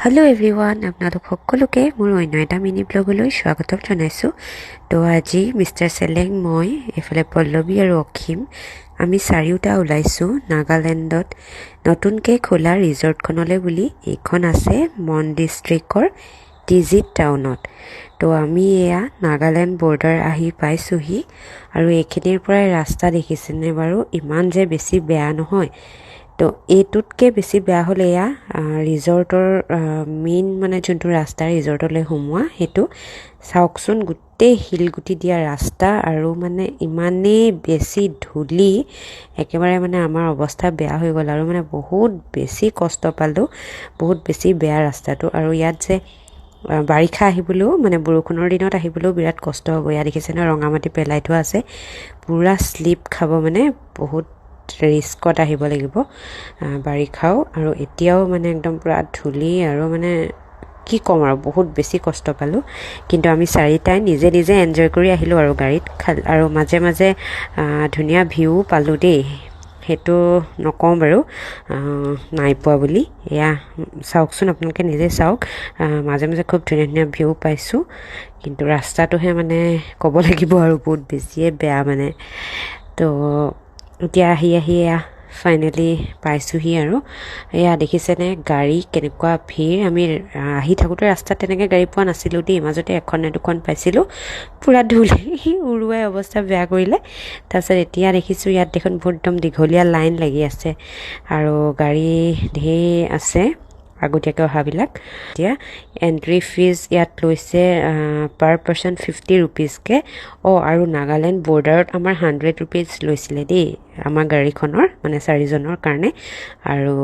Hello' everyone, আপোনালোক সকলোকে মোৰ অন্য এটা মিনি ব্লগলৈ স্বাগতম জনাইছোঁ। তো আজি মিষ্টাৰ চেলেং, মই এইফালে পল্লৱী আৰু অসীম আমি চাৰিওটা ওলাইছোঁ নাগালেণ্ডত নতুনকৈ খোলা ৰিজৰ্টখনলৈ বুলি। এইখন আছে মন ডিষ্ট্ৰিক্টৰ টিজিত টাউনত। তো আমি এয়া নাগালেণ্ড বৰ্ডাৰ আহি পাইছোঁহি আৰু এইখিনিৰ পৰাই ৰাস্তা দেখিছেনে বাৰু, ইমান যে বেছি বেয়া নহয়। তো এইটোতকৈ বেছি বেয়া হ'লে এয়া ৰিজৰ্টৰ মেইন যোনটো ৰাস্তা ৰিজৰ্টলৈ সোমোৱা, সেইটো চাওকচোন, গোটেই শিলগুটি দিয়া ৰাস্তা আৰু ইমানেই বেছি ধূলি, একেবাৰে আমাৰ অৱস্থা বেয়া হৈ গ'ল আৰু বহুত বেছি কষ্ট পালোঁ, বহুত বেছি বেয়া ৰাস্তাটো। আৰু ইয়াত যে বাৰিষা আহিবলৈও বৰষুণৰ দিনত আহিবলৈও বিৰাট কষ্ট হ'ব। ইয়াত দেখিছে ন, ৰঙা মাটি পেলাই থোৱা আছে, পূৰা শ্লিপ খাব, বহুত ৰিস্কত আহিব লাগিব বাৰিষাও। আৰু এতিয়াও একদম পূৰা ধূলি আৰু কি ক'ম আৰু, বহুত বেছি কষ্ট পালোঁ। কিন্তু আমি চাৰিটাই নিজে নিজে এনজয় কৰি আহিলোঁ আৰু গাড়ীত আৰু মাজে মাজে ধুনীয়া ভিউ পালোঁ দেই, সেইটো নকওঁ বাৰু নাই পোৱা বুলি। এয়া চাওকচোন, আপোনালোকে নিজে চাওক, মাজে মাজে খুব ধুনীয়া ধুনীয়া ভিউ পাইছোঁ। কিন্তু ৰাস্তাটোহে ক'ব লাগিব আৰু বহুত বেছিয়ে বেয়া তো এতিয়া আহি এয়া ফাইনেলি পাইছোঁহি। আৰু এয়া দেখিছেনে গাড়ী কেনেকুৱা ভিৰ। আমি আহি থাকোঁতে ৰাস্তাত তেনেকৈ গাড়ী পোৱা নাছিলোঁ দেই, মাজতে এখন নে দুখন পাইছিলোঁ, পূৰা ধূলি উৰুৱাই অৱস্থা বেয়া কৰিলে। তাৰপিছত এতিয়া দেখিছোঁ ইয়াত দেখোন বহুত একদম দীঘলীয়া লাইন লাগি আছে আৰু গাড়ী ঢেৰ আছে আগতীয়াকৈ অহাবিলাক। এতিয়া এণ্ট্ৰি ফিজ ইয়াত লৈছে পাৰ পাৰ্চন 50 ৰুপিজকৈ। আৰু নাগালেণ্ড বৰ্ডাৰত আমাৰ 100 ৰুপিজ লৈছিলে দেই আমাৰ গাড়ীখনৰ, চাৰিজনৰ কাৰণে। আৰু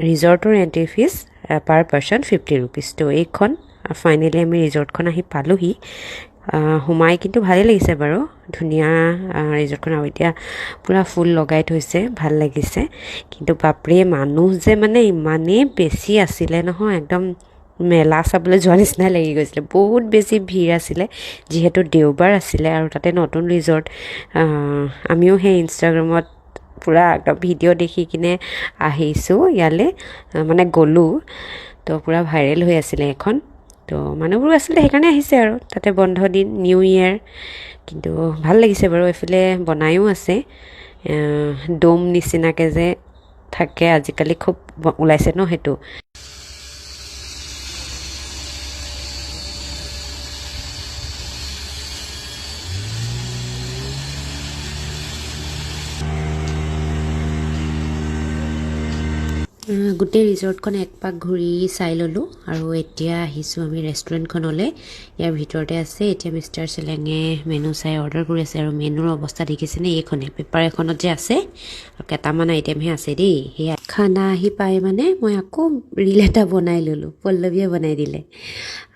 ৰিজৰ্টৰ entry fees per person 50 rupees. তো এইখন ফাইনেলি আমি ৰিজৰ্টখন আহি পালোঁহি। সোমাই কিন্তু ভালেই লাগিছে বাৰু, ধুনীয়া ৰিজৰ্টখন। আৰু এতিয়া পূৰা ফুল লগাই থৈছে, ভাল লাগিছে। কিন্তু বাপৰে, মানুহ যে ইমানেই বেছি আছিলে নহয়, একদম মেলা চাবলৈ যোৱা নিচিনাই লাগি গৈছিলে। বহুত বেছি ভিৰ আছিলে যিহেতু দেওবাৰ আছিলে আৰু তাতে নতুন ৰিজৰ্ট। আমিও সেই ইনষ্টাগ্ৰামত পূৰা একদম ভিডিঅ' দেখি কিনে আহিছোঁ ইয়ালৈ, গ'লোঁ। তো পূৰা ভাইৰেল হৈ আছিলে এখন। তো মানুহবোৰ আছিলে সেইকাৰণে আহিছে আৰু, তাতে বন্ধ দিন, নিউ ইয়েৰ। কিন্তু ভাল লাগিছে বাৰু। এইফালে বনায়ো আছে ডোম নিচিনাকৈ যে থাকে, আজিকালি খুব ওলাইছে ন সেইটো। গোটেই ৰিজৰ্টখন এক পাক ঘূৰি চাই ল'লোঁ আৰু এতিয়া আহিছোঁ আমি ৰেষ্টুৰেণ্টখনলৈ। ইয়াৰ ভিতৰতে আছে। এতিয়া মিষ্টাৰ চেলেঙে মেনু চাই অৰ্ডাৰ কৰি আছে আৰু মেনুৰ অৱস্থা দেখিছেনে, এইখনে পেপাৰ এখনত যে আছে আৰু কেইটামান আইটেমহে আছে দেই। সেয়া খানা আহি পাই মই আকৌ ৰীল এটা বনাই ল'লোঁ, পল্লৱীয়ে বনাই দিলে।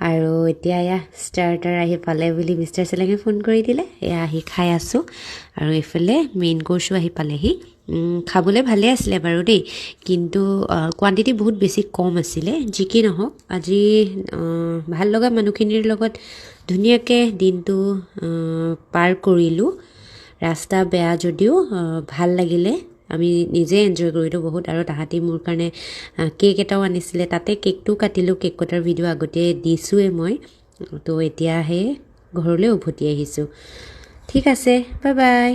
আৰু এতিয়া এয়া ষ্টাৰ্টাৰ আহি পালে বুলি মিষ্টাৰ চেলেঙে ফোন কৰি দিলে, এয়া আহি খাই আছোঁ। আৰু এইফালে মেইন কোৰ্চো আহি পালেহি। খাবলৈ ভালেই আছিলে বাৰু দেই, কিন্তু কোৱাণ্টিটি বহুত বেছি কম আছিলে। যি কি নহওক, আজি ভাল লগা মানুহখিনিৰ লগত ধুনীয়াকৈ দিনটো পাৰ কৰিলোঁ। ৰাস্তা বেয়া যদিও ভাল লাগিলে, আমি নিজে এনজয় কৰিলোঁ বহুত। আৰু তাহাঁতি মোৰ কাৰণে কেক এটাও আনিছিলে, তাতে কেকটোও কাটিলোঁ, কেক কটাৰ ভিডিঅ' আগতে দিছোঁৱেই মই। তো এতিয়া সেই ঘৰলৈ উভতি আহিছোঁ। ঠিক আছে, বাই বাই।